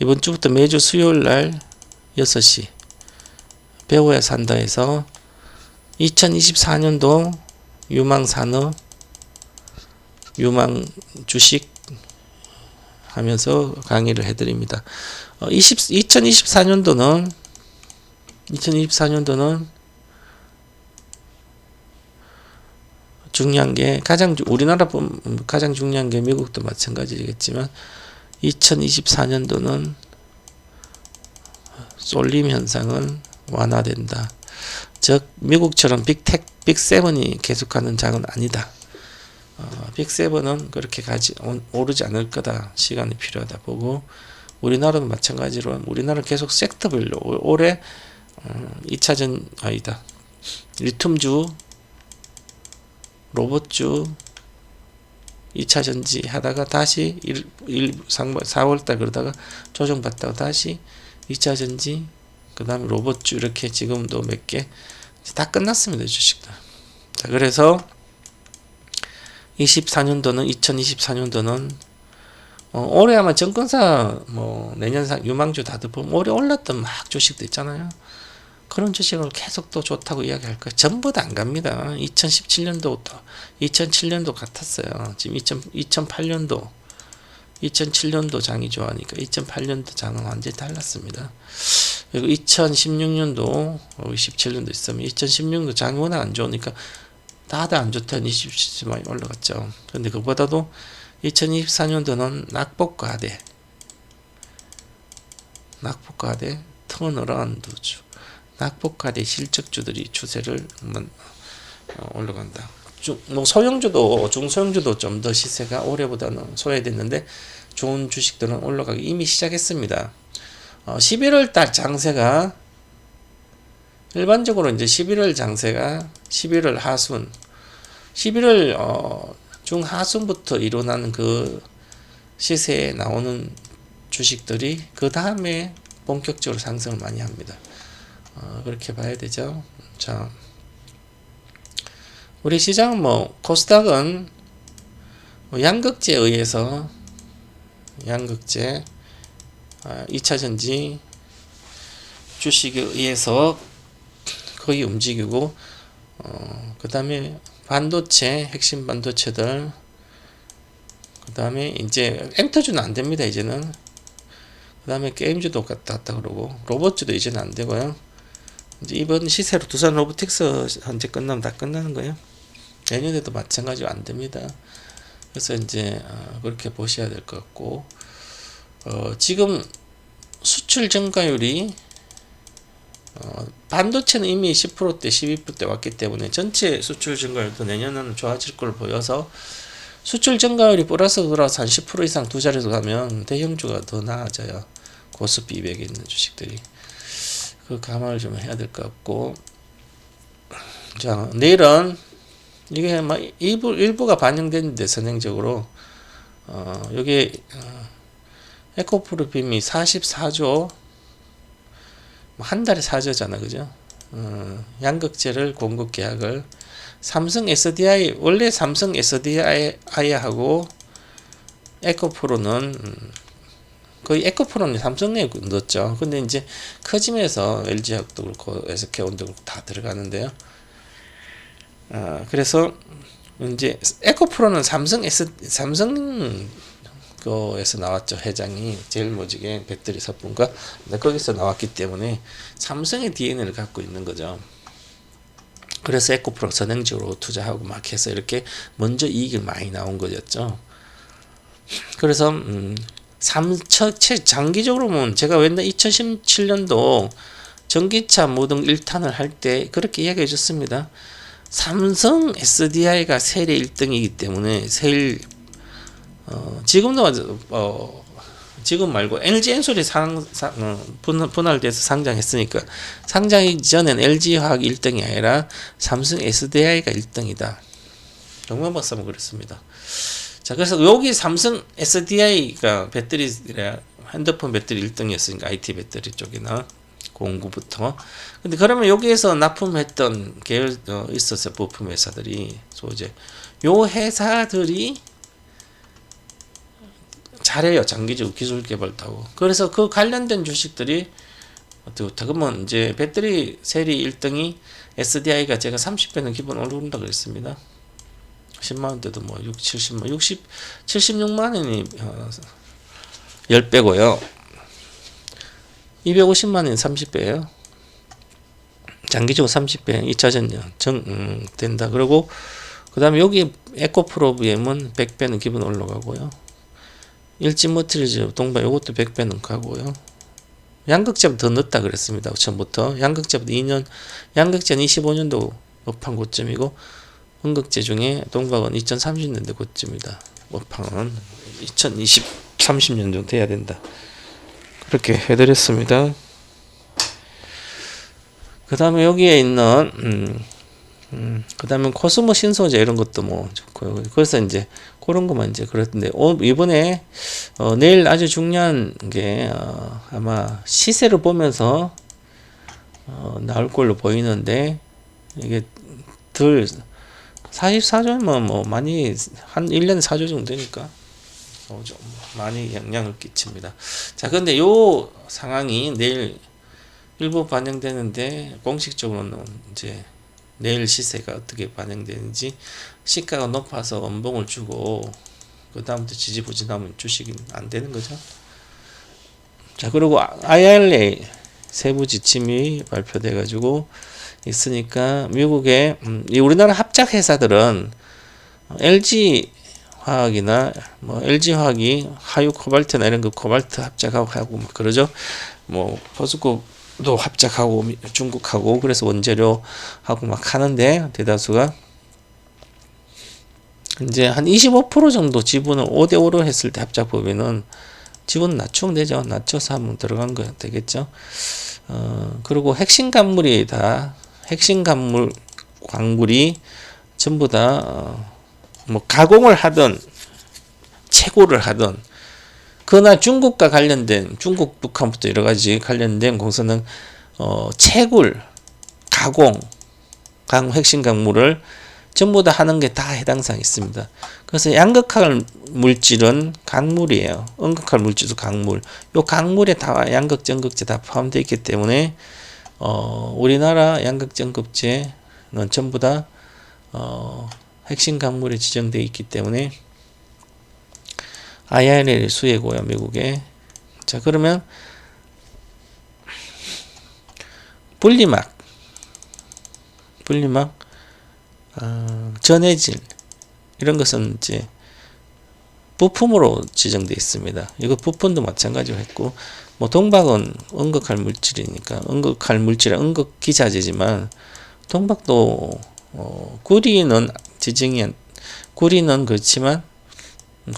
[SPEAKER 1] 이번 주부터 매주 수요일 날 6시 배워야 산다에서 2024년도 유망산업 유망 주식 하면서 강의를 해드립니다. 2024년도는 중요한 게 우리나라 가장 중요한 게 미국도 마찬가지겠지만 2024년도는 쏠림 현상은 완화된다. 즉 미국처럼 빅7이 계속하는 장은 아니다. 빅7은 그렇게 오르지 않을 거다. 시간이 필요하다 보고 우리나라도 마찬가지로 우리나라는 계속 섹터별로 올해 2차전 아니다. 리튬주 로봇주 2차전지 하다가 다시 4월달 그러다가 조정받다가 다시 2차전지 그 다음에 로봇주 이렇게 지금도 몇 개 다 끝났습니다. 주식들. 자 그래서 2024년도는 올해 아마 증권사 내년상 유망주 다들 보면 올해 올랐던 막 주식도 있잖아요. 그런 주식을 계속 또 좋다고 이야기할 거예요. 전부 다 안 갑니다. 2007년도 같았어요. 지금 2007년도 장이 좋아하니까 2008년도 장은 완전히 달랐습니다. 그리고 2016년도 17년도 있으면 2016년도 장이 워낙 안 좋으니까 다들 안 좋다는 20시 많이 올라갔죠. 근데 그보다도 2024년도는 낙폭과대 턴어라운드주 낙폭과대 실적주들이 추세를 올라간다. 소형주도 중소형주도 좀 더 시세가 올해보다는 소외됐는데 좋은 주식들은 올라가기 이미 시작했습니다. 11월 달 장세가 일반적으로 이제 11월 장세가 11월 하순 11월 중하순부터 일어나는 그 시세에 나오는 주식들이 그 다음에 본격적으로 상승을 많이 합니다. 그렇게 봐야 되죠. 자, 우리 시장은 코스닥은 양극재에 의해서 양극재 2차전지 주식에 의해서 거의 움직이고 그 다음에 반도체, 핵심 반도체들, 그 다음에 이제 엔터주는 안 됩니다. 이제는. 그 다음에 게임주도 갔다 그러고 로봇주도 이제는 안 되고요. 이제 이번 시세로 두산 로보틱스 현재 끝나면 다 끝나는 거예요. 내년에도 마찬가지로 안 됩니다. 그래서 이제 그렇게 보셔야 될 것 같고 지금 수출 증가율이 반도체는 이미 10%대 12%대 왔기 때문에 전체 수출 증가율도 내년에는 좋아질 걸 보여서 수출 증가율이 플러스 돌아서 한 10% 이상 두 자리로 가면 대형주가 더 나아져요. 고스피 200에 있는 주식들이. 그 감안을 좀 해야 될 것 같고, 자, 내일은 이게 일부가 반영됐는데 선행적으로 여기 에코프로빔이 44조 한 달에 4조잖아, 그죠? 양극재를 공급 계약을 삼성 SDI 원래 삼성 SDI하고 에코프로는 거의 에코프로는 삼성에 넣었죠. 근데 이제 커지면서 LG화학도 그렇고 SK온도 그렇고 다 들어가는데요. 그래서 이제 에코프로는 삼성 거에서 나왔죠. 회장이 제일모직의 배터리 사분과 거기서 나왔기 때문에 삼성의 DNA를 갖고 있는 거죠. 그래서 에코프로 선행적으로 투자하고 막 해서 이렇게 먼저 이익이 많이 나온 거였죠. 그래서 장기적으로 보면 제가 옛날 2017년도 전기차 모든 1탄을 할 때 그렇게 이야기해 줬습니다. 삼성 SDI가 세계 1등이기 때문에 지금도 지금 말고 LG 엔솔이 분할돼서 상장했으니까 상장 이전엔 LG화학이 1등이 아니라 삼성 SDI가 1등이다. 정말 박사는 그랬습니다. 자, 그래서 여기 삼성 SDI가 배터리 핸드폰 배터리 1등이었으니까 IT 배터리 쪽이나 공구부터. 근데 그러면 여기에서 납품했던 계열 있었어요. 부품 회사들이 소재. 요 회사들이 잘해요. 장기적으로 기술 개발도 하고. 그래서 그 관련된 주식들이 어떻게 그러면 이제 배터리 세리 1등이 SDI가 제가 30배는 기본 오른다 그랬습니다. 10만원대도 76만원이 10배고요. 250만원이 30배예요. 장기적으로 30배 2차전 된다. 그리고 그 다음에 여기 에코프로비엠은 100배는 기본 올라가고요. 일진머티리즈 동반 요것도 100배는 가고요. 양극재보다 더 늦다 그랬습니다. 처음부터 양극재보다 2년 양극재는 25년도 업황 고점이고 음극재 중에 동박은 2030년대 고점이다. 업황은 2030년 정도 돼야 된다. 그렇게 해드렸습니다. 그 다음에 여기에 있는 그 다음에 코스모 신소재 이런 것도 좋고요. 그래서 이제 그런 것만 이제 그랬는데 이번에 내일 아주 중요한 게 아마 시세를 보면서 나올 걸로 보이는데 이게 44조면 많이 한 1년에 4조 정도 되니까 좀 많이 영향을 끼칩니다. 자, 근데 요 상황이 내일 일부 반영되는데 공식적으로는 이제 내일 시세가 어떻게 반영되는지 시가가 높아서 원봉을 주고 그 다음부터 지지부진하면 주식이 안 되는 거죠. 자, 그리고 IRA 세부 지침이 발표돼 가지고 있으니까 미국의 우리나라 합작 회사들은 LG 화학이나 LG 화학이 하유 코발트나 이런 거 코발트 합작하고 막 그러죠. 포스코도 합작하고 중국하고 그래서 원재료하고 막 하는데 대다수가 이제 한 25% 정도 지분을 5대5로 했을 때 합작 법인은 지분 낮추면 되죠. 낮춰서 한번 들어간 거 되겠죠. 그리고 핵심 광물이 전부 다 뭐 가공을 하든 채굴을 하든 그러나 중국과 관련된 중국 북한부터 여러 가지 관련된 공사는 채굴, 가공 핵심 광물을 전부 다 하는 게 다 해당 사항이 있습니다. 그래서 양극할 물질은 강물이에요. 음극할 물질도 강물. 요 강물에 다 양극, 전극제 다 포함되어 있기 때문에 우리나라 양극, 전극제는 전부 다 핵심 강물에 지정되어 있기 때문에 IRL 수혜고요, 미국에. 자, 그러면 분리막, 전해질 이런 것은 이제 부품으로 지정되어 있습니다. 이거 부품도 마찬가지로 했고, 뭐 동박은 음극할 물질이니까 음극할 물질은 음극 기자재지만 동박도 구리는 지정이 구리는 그렇지만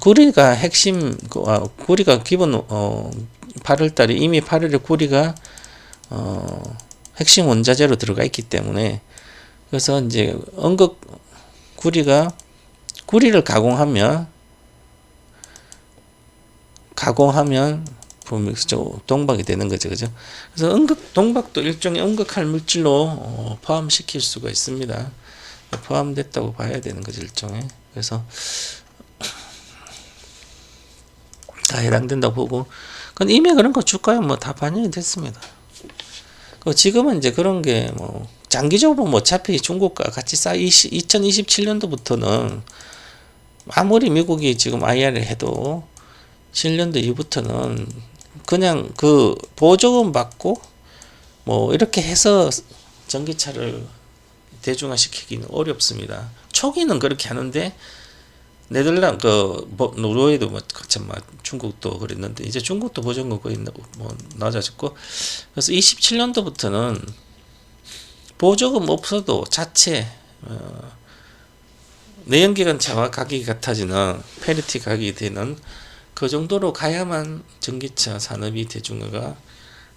[SPEAKER 1] 구리가 핵심 구리가 기본 8월달에 이미 8월에 구리가 핵심 원자재로 들어가 있기 때문에 그래서 이제 음극 구리를 가공하면 동박이 되는 거죠, 그죠? 그래서 동박도 일종의 음극할 물질로 포함시킬 수가 있습니다. 포함됐다고 봐야 되는 거죠, 일종의. 그래서 다 해당된다고 보고, 근데 이미 그런 거 주가에 뭐 다 반영이 됐습니다. 지금은 이제 그런 게 뭐 장기적으로 뭐 어차피 중국과 같이 2027년도부터는 아무리 미국이 지금 IR을 해도 7년도 이후부터는 그냥 그 보조금 받고 뭐 이렇게 해서 전기차를 대중화시키기는 어렵습니다. 초기는 그렇게 하는데 네덜란드, 노르웨이도 중국도 그랬는데 이제 중국도 보조금 거의 뭐 낮아졌고 그래서 27년도부터는 보조금 없어도 자체 내연기관차와 가격이 같아지는 페리티 가격이 되는 그 정도로 가야만 전기차 산업이 대중화가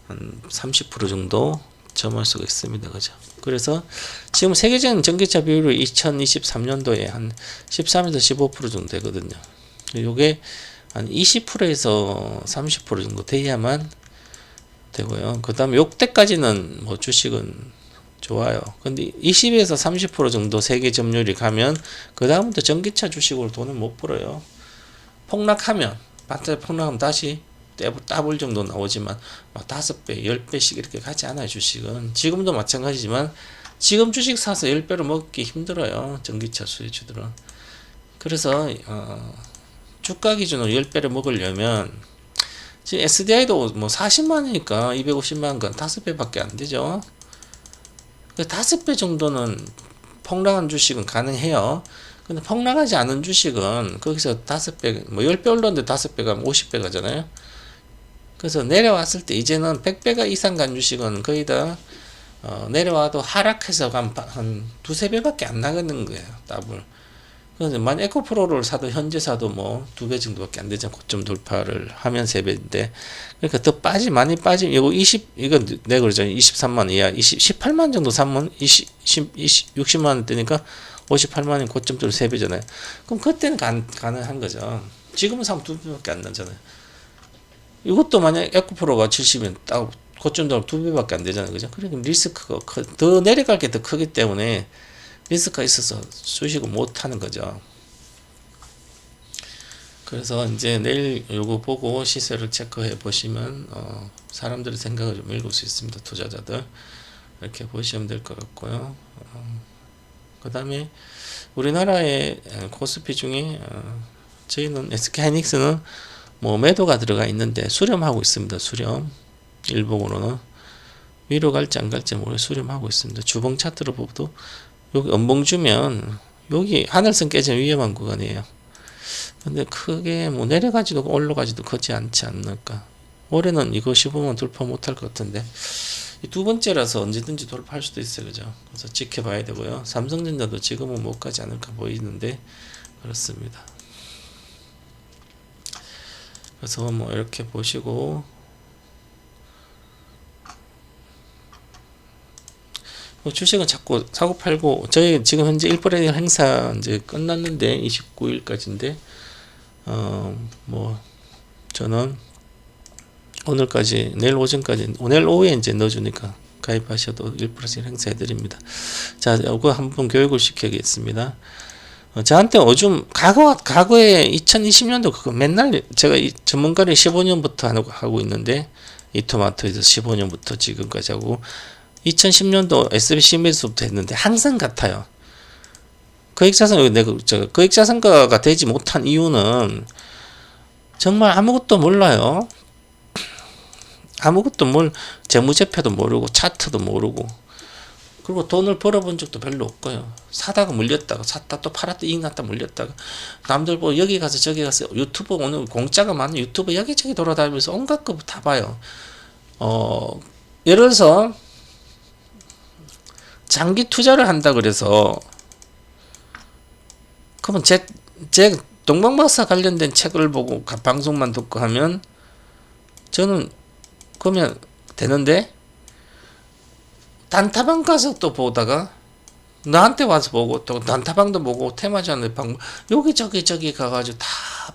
[SPEAKER 1] 한 30% 정도 점할 수가 있습니다. 그죠? 그래서 지금 세계적인 전기차 비율이 2023년도에 한 13에서 15% 정도 되거든요. 요게 한 20%에서 30% 정도 돼야만 되고요. 그 다음에 요때까지는 뭐 주식은 좋아요. 근데 20에서 30% 정도 세계 점유율이 가면 그 다음부터 전기차 주식으로 돈을 못 벌어요. 폭락하면 반짝 폭락하면 다시 따블 정도 나오지만 막 5배, 10배씩 이렇게 가지 않아요. 주식은 지금도 마찬가지지만 지금 주식 사서 10배로 먹기 힘들어요. 전기차 수혜주들은. 그래서 주가 기준으로 10배를 먹으려면 지금 SDI도 뭐 40만원이니까 250만원 건 5배밖에 안 되죠. 5배 정도는 폭락한 주식은 가능해요. 근데 폭락하지 않은 주식은 거기서 5배, 뭐 10배 올랐는데 5배 가면 50배 가잖아요. 그래서 내려왔을 때 이제는 100배가 이상 간 주식은 거의 다 내려와도 하락해서 한 두세 배밖에 안 나가는 거예요. 더블. 그래서 만약 에코프로를 사도 현재 사도 뭐 2배 정도밖에 안 되죠. 고점 돌파를 하면 3배인데 그러니까 더 많이 빠지면 이거 내가 그러죠. 23만 이하 18만 정도 사면 60만 원 되니까 58만 원 고점 돌 3배잖아요. 그럼 그때는 가능한 거죠. 지금은 사면 2배밖에 안 나잖아요. 이것도 만약 에코프로가 70이면 딱 고점 돌 2배밖에 안 되잖아요. 그죠? 그러니까 리스크가 더 내려갈 게 더 크기 때문에 리스크가 있어서 주식을 못 하는 거죠. 그래서 이제 내일 요거 보고 시세를 체크해 보시면 사람들의 생각을 좀 읽을 수 있습니다. 투자자들 이렇게 보시면 될 것 같고요. 그 다음에 우리나라의 코스피 중에 저희는 SK하이닉스는 뭐 매도가 들어가 있는데 수렴하고 있습니다. 수렴 일봉으로는 위로 갈지 안 갈지 모르게 수렴하고 있습니다. 주봉 차트로 보도 여기 연봉 주면 여기 하늘선 깨지면 위험한 구간이에요. 근데 크게 뭐 내려가지도 올라가지도 크지 않지 않을까. 올해는 이거 15만 돌파 못할 것 같은데 두 번째라서 언제든지 돌파할 수도 있어요. 그죠? 그래서 지켜봐야 되고요. 삼성전자도 지금은 못 가지 않을까 보이는데 그렇습니다. 그래서 뭐 이렇게 보시고 주식은 자꾸 사고 팔고, 저희 지금 현재 1% 행사 이제 끝났는데 29일까지인데 뭐 저는 오늘까지, 내일 오전까지, 오늘 오후에 이제 넣어주니까 가입하셔도 1% 행사해드립니다. 자, 이거 한번 교육을 시켜야겠습니다. 저한테 요즘 과거에 2020년도 그거 맨날 제가 이 전문가를 15년부터 하고 있는데, 이토마토에서 15년부터 지금까지 하고 2010년도 SBC에서부터 했는데 항상 같아요. 거액자산가가 되지 못한 이유는 정말 아무것도 몰라요. 재무제표도 모르고 차트도 모르고, 그리고 돈을 벌어본 적도 별로 없고요. 사다가 물렸다가 샀다 또 팔았다 이익 났다 물렸다가, 남들 보고 여기 가서 저기 가서 유튜브, 오늘 공짜가 많은 유튜브 여기저기 돌아다니면서 온갖 거 다 봐요. 예를 들어서 장기 투자를 한다 그래서, 그러면 제 동방박사 관련된 책을 보고 방송만 듣고 하면 저는 그러면 되는데, 단타방 가서 또 보다가 나한테 와서 보고, 또 단타방도 보고 테마전의 방 여기 저기 가가지고 다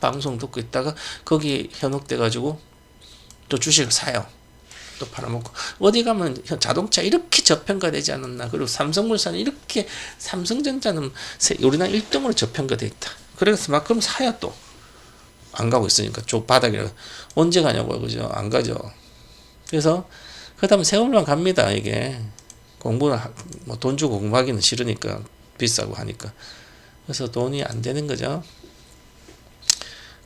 [SPEAKER 1] 방송 듣고 있다가 거기 현혹돼가지고 또 주식을 사요. 또 팔아먹고, 어디 가면 자동차 이렇게 저평가되지 않았나, 그리고 삼성물산이 이렇게, 삼성전자는 우리나라 1등으로 저평가돼 있다, 그래서 막 그럼 사요. 또 안 가고 있으니까 쪽 바닥이라 언제 가냐고요, 그죠? 안 가죠. 그래서 그다음에 세월만 갑니다. 이게 공부는 뭐 돈 주고 공부하기는 싫으니까, 비싸고 하니까. 그래서 돈이 안 되는 거죠.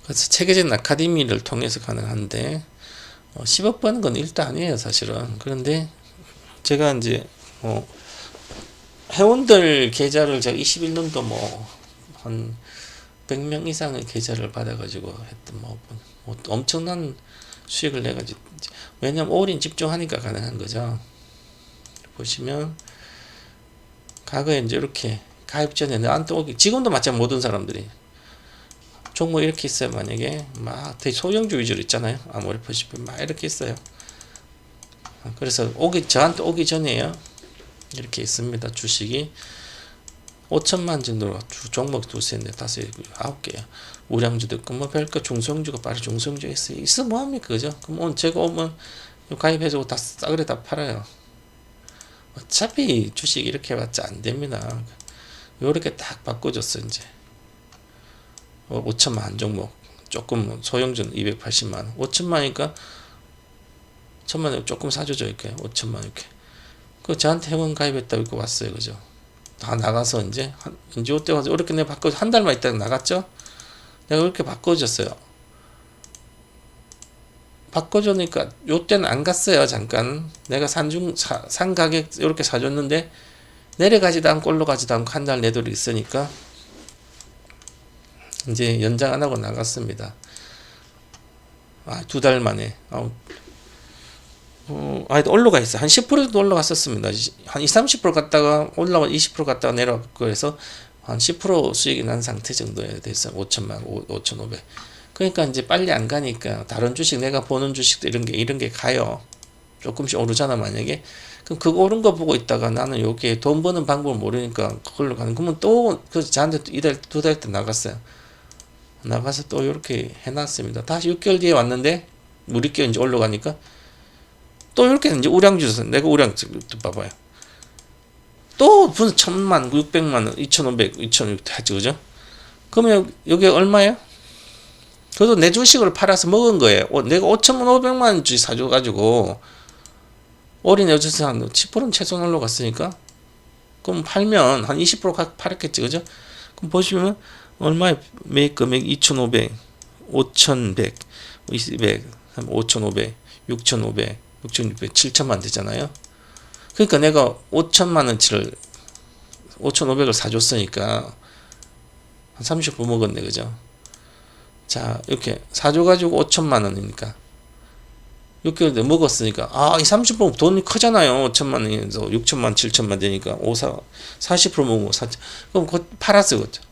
[SPEAKER 1] 그래서 체계적인 아카데미를 통해서 가능한데, 10억 버는 건 일도 아니에요, 사실은. 그런데 제가 이제 회원들 계좌를 제가 21년도 한 100명 이상의 계좌를 받아가지고 했던 엄청난 수익을 내가지고, 왜냐면 올인 집중하니까 가능한 거죠. 보시면 과거에 이제 이렇게 가입 전에 나한테 오기, 지금도 마찬가지, 모든 사람들이 종목 이렇게 있어요. 만약에 막 되게 소형주 위주로 있잖아요. 아모레퍼시피 막 이렇게 있어요. 그래서 저한테 오기 전에요, 이렇게 있습니다. 주식이 5천만 정도로 종목 두세 네 다섯 아홉 개요. 우량주도 있고 뭐 별거, 중성주가 빠르 중성주 있어 뭐합니까, 그죠? 그럼 오늘 제가 오면 가입해주고 다 싸그리 다 팔아요. 어차피 주식 이렇게 해봤자 안 됩니다. 요렇게 딱 바꿔줬어. 이제 5천만 한 종목, 조금 소형주는 280만, 5천만이니까 1천만원 조금 사주죠. 이렇게 5천만 이렇게. 그 저한테 회원 가입했다고 이거 왔어요, 그죠? 다 나가서 이제 이때 가서 이렇게 내가 한 달만 있다가 나갔죠. 내가 이렇게 바꿔줬어요. 바꿔주니까 요때는 안 갔어요. 잠깐 내가 산 가격 이렇게 사줬는데 내려가지도 않고 올라가지도 않고 한 달 내도록 있으니까 이제 연장 안 하고 나갔습니다. 2달 만에. 올라가 있어. 한 10%도 올라갔었습니다. 한 20-30% 갔다가 올라가 20% 갔다가 내려갔고 해서 한 10% 수익이 난 상태 정도에 돼서 5천만, 5,500. 그러니까 이제 빨리 안 가니까 다른 주식, 내가 보는 주식도 이런 게 가요. 조금씩 오르잖아, 만약에. 그럼 그거 오른 거 보고 있다가 나는 여기에 돈 버는 방법을 모르니까 그걸로 가는. 그러면 또, 저한테 2달 때 나갔어요. 나가서 또 이렇게 해놨습니다. 다시 6개월 뒤에 왔는데, 우리 께 이제 올라가니까 또 이렇게 이제 우량주에서 내가 우량주 봐봐요. 또 무슨 1,000만, 600만 원, 2,500, 2,600 하지, 그죠? 그러면 여기 얼마예요? 그래도 내 주식을 팔아서 먹은 거예요. 내가 5,500만 원 주식 사줘가지고 올인 여주에서 한 10%는 최소한 올라갔으니까, 그럼 팔면 한 20% 팔았겠지, 그죠? 그럼 보시면 얼마에 매입 금액 2,500, 5,100, 200, 5,500, 6,500, 6,600, 7천만 되잖아요. 그러니까 내가 5천만 원치를 5,500을 사줬으니까 한 30% 먹었네, 그죠? 자, 이렇게 사줘가지고 5천만 원이니까 6개월 돼 먹었으니까, 이 30% 돈이 크잖아요. 5천만 원에서 6천만, 7천만 되니까 40% 먹으면 4천. 그럼 곧 팔았어요, 그죠?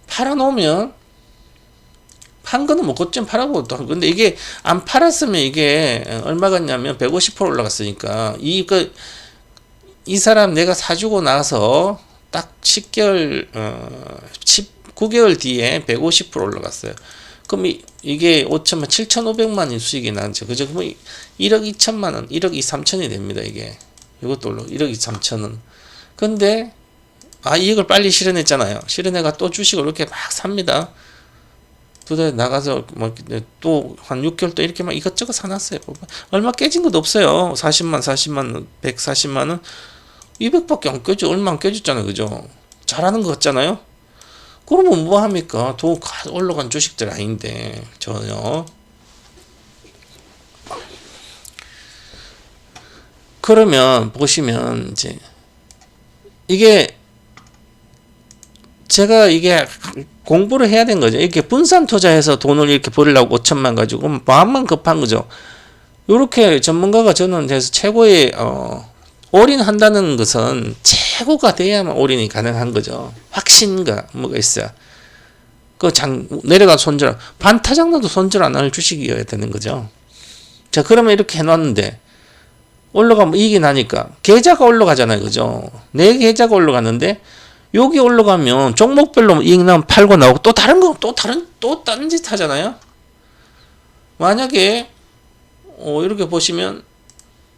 [SPEAKER 1] 팔아놓으면 판 거는 뭐 곧좀 팔아보고 또. 근데 이게 안 팔았으면 이게 얼마 갔냐면 150% 올라갔으니까 이 사람 내가 사주고 나서 딱 10개월 19개월 뒤에 150% 올라갔어요. 그럼 이게 5천만 7,500만원 수익이 나죠. 그죠? 그럼 1억 2천만원 1억 2, 3천이 됩니다. 이게 이것도 올라 1억 2, 3천원. 근데 이걸 빨리 실현했잖아요. 실현해가 또 주식을 이렇게 막 삽니다. 두 달 나가서 또 한 6개월 또 이렇게 막 이것저것 사놨어요. 얼마 깨진 것도 없어요. 40만 140만원 200밖에 안 깨져. 얼마 안 깨졌잖아요. 그죠? 잘하는 것 같잖아요. 그러면 뭐 합니까? 더 올라간 주식들 아닌데 전혀. 그러면 보시면 이제 이게 제가 이게 공부를 해야 된 거죠. 이렇게 분산 투자해서 돈을 이렇게 벌려고 5천만 가지고 마음만 급한 거죠. 요렇게 전문가가 저는 해서 최고의 올인한다는 것은 최고가 돼야만 올인이 가능한 거죠. 확신가 뭐가 있어야. 내려가 손절, 반타작 나도 손절 안 할 주식이어야 되는 거죠. 자, 그러면 이렇게 해놨는데 올라가면 이익이 나니까 계좌가 올라가잖아요. 그죠? 내 계좌가 올라가는데 여기 올라가면 종목별로 이익 나면 팔고 나오고 또 다른 거 또 다른 짓 하잖아요. 만약에 이렇게 보시면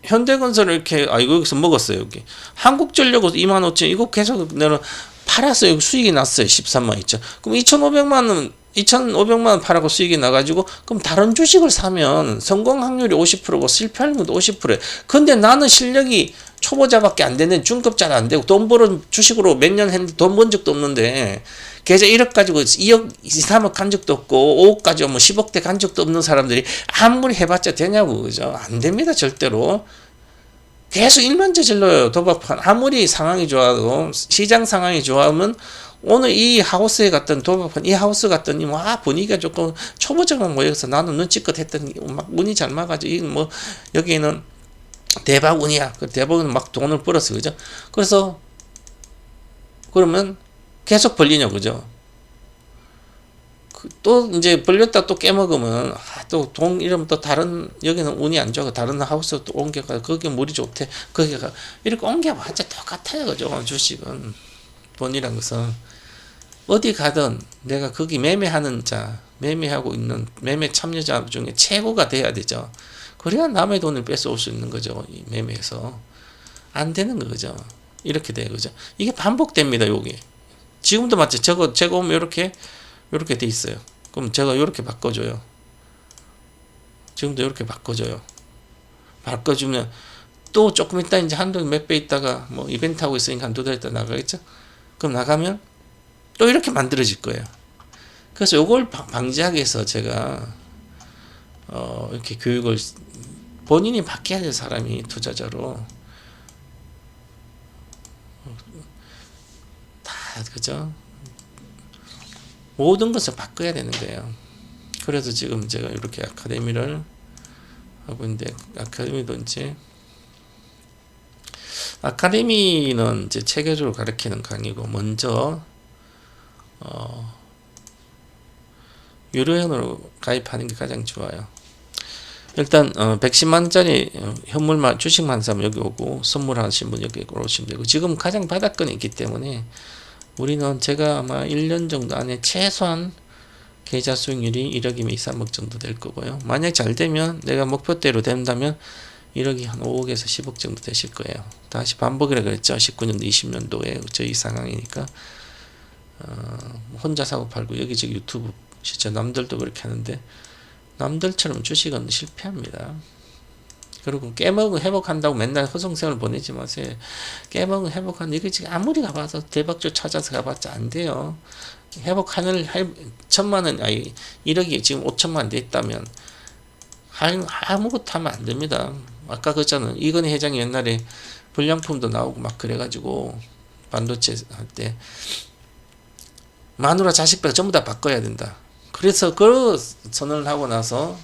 [SPEAKER 1] 현대건설을 이렇게 이거 여기서 먹었어요. 여기 한국전력으로 25,000 이거 계속 내가 팔았어요. 수익이 났어요. 13만 2천. 그럼 2,500만 원 팔아고 수익이 나가지고 그럼 다른 주식을 사면 성공 확률이 50%고 실패할 것도 50%예요. 근데 나는 실력이 초보자밖에 안 되는 중급자도 안 되고 돈 벌은 주식으로 몇 년 했는데 돈 번 적도 없는데 계좌 1억 가지고 2억, 2, 3억 간 적도 없고 5억 가지고 10억대 간 적도 없는 사람들이 아무리 해봤자 되냐고. 그죠? 안 됩니다. 절대로. 계속 일만 저질러요. 도박판. 아무리 상황이 좋아도 시장 상황이 좋아하면 오늘 이 하우스에 갔던 도박판 이 하우스 갔더니 분위기가 조금 초보자만 모여서 나는 눈치껏 했더니 막 운이 잘 맞아가지고 여기는 대박 운이야. 그 대박은 막 돈을 벌었어. 그죠? 그래서 그러면 계속 벌리냐. 그죠? 또 이제 벌렸다 또 깨먹으면 또 돈 이러면 또 다른 여기는 운이 안 좋아 다른 하우스 또 옮겨가 거기 물이 좋대 거기가 이렇게 옮겨봤자 똑같아요. 그죠? 주식은 돈이란 것은 어디 가든 내가 거기 매매하는 자 매매하고 있는 매매 참여자 중에 최고가 돼야 되죠. 그래야 남의 돈을 뺏어올 수 있는 거죠. 이 매매에서 안 되는 거죠. 이렇게 돼요. 그죠? 이게 반복됩니다. 여기 지금도 맞죠. 제가 오면 이렇게 돼 있어요. 그럼 제가 이렇게 바꿔줘요. 지금도 이렇게 바꿔줘요. 바꿔주면 또 조금 있다 이제 한두 몇 배 있다가 이벤트 하고 있으니까 한두 달 있다 나가겠죠. 그럼 나가면 또 이렇게 만들어질 거예요. 그래서 이걸 방지하기 위해서 제가 이렇게 교육을 본인이 바뀌어야 될 사람이 투자자로 다 그죠? 모든 것을 바꿔야 되는 거예요. 그래서 지금 제가 이렇게 아카데미를 하고 있는데 아카데미도 이제 아카데미는 이제 체계적으로 가르치는 강의고 먼저 유료회원으로 가입하는 게 가장 좋아요. 일단 110만원짜리 현물만 주식만 사면 여기 오고 선물하신 분 여기 오시면 되고 지금 가장 바닥권이 있기 때문에 우리는 제가 아마 1년 정도 안에 최소한 계좌 수익률이 1억이면 2, 3억 정도 될 거고요. 만약 잘 되면 내가 목표대로 된다면 1억이 한 5억에서 10억 정도 되실 거예요. 다시 반복이라 그랬죠. 19년도 20년도에 저희 상황이니까 혼자 사고 팔고 여기저기 유튜브 진짜 남들도 그렇게 하는데 남들처럼 주식은 실패합니다. 그리고 깨먹은 회복한다고 맨날 허송세월 보내지 마세요. 깨먹은 회복한 이거 지금 아무리 가봐서 대박주 찾아서 가봤자 안 돼요. 회복하는 1,000만원 1억이 지금 5천만 돼 있다면 아무것도 하면 안 됩니다. 아까 그랬잖아요. 이건희 회장이 옛날에 불량품도 나오고 막 그래가지고 반도체 할 때 마누라 자식들 전부 다 바꿔야 된다. 그래서 그 선언을 하고 나서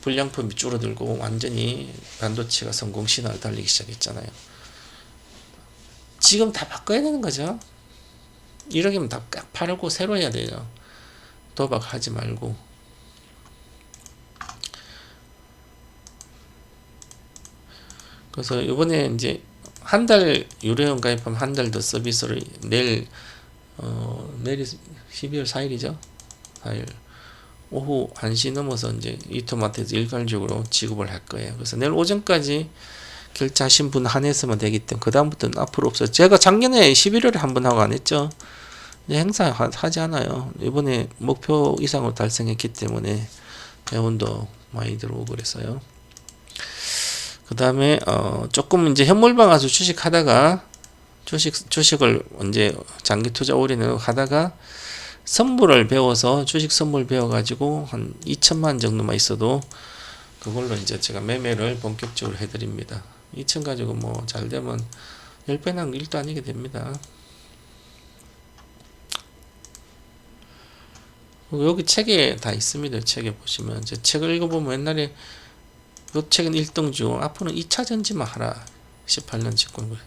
[SPEAKER 1] 불량품이 줄어들고 완전히 반도체가 성공 신화를 달리기 시작했잖아요. 지금 다 바꿔야 되는 거죠. 1억이면 다 팔고 새로 해야 돼요. 도박하지 말고. 그래서 이번에 이제 한 달 유료회원 가입하면 한 달 더 서비스를 내일이 12월 4일이죠. 4일 오후 1시 넘어서 이제 이토마트에서 일괄적으로 지급을 할 거예요. 그래서 내일 오전까지 결제하신 분 한해서만 되기 때문에 그 다음부터는 앞으로 없어요. 제가 작년에 11월에 한 번 하고 안 했죠. 행사 하지 않아요. 이번에 목표 이상으로 달성했기 때문에 회원도 많이 들어오고 그랬어요. 그 다음에 조금 이제 현물방 가서 주식하다가 주식을 이제 장기 투자 올인을 하다가 선물을 배워서 주식 선물 배워가지고 한 2천만 정도만 있어도 그걸로 이제 제가 매매를 본격적으로 해드립니다. 2천 가지고 뭐 잘 되면 10배는 일도 아니게 됩니다. 여기 책에 다 있습니다. 책에 보시면 제 책을 읽어보면 옛날에 이 책은 1등주 앞으로는 2차 전지만 하라. 18년 직권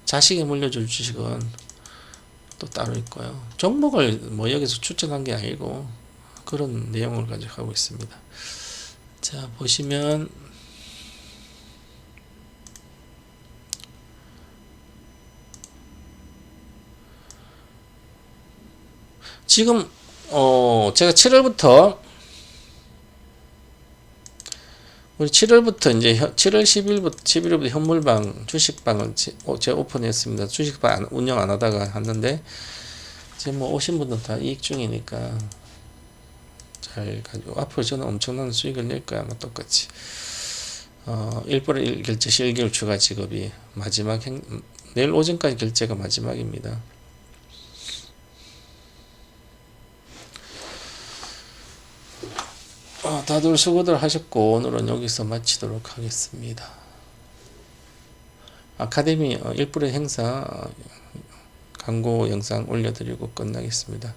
[SPEAKER 1] 자식이 물려줄 주식은 또 따로 있고요. 종목을 뭐 여기서 추천한 게 아니고 그런 내용을 가지고 하고 있습니다. 자 보시면 지금 제가 7월부터 우리 7월부터 이제 7월 11일부터 현물방 주식방을 제가 오픈했습니다. 주식방 운영 안 하다가 했는데 이제 뭐 오신 분들 다 이익 중이니까 잘 가지고 앞으로 저는 엄청난 수익을 낼 거야 아마 똑같이 1% 결제 시 1개월 추가 지급이 마지막 내일 오전까지 결제가 마지막입니다. 다들 수고들 하셨고 오늘은 여기서 마치도록 하겠습니다. 아카데미 1% 행사 광고 영상 올려드리고 끝나겠습니다.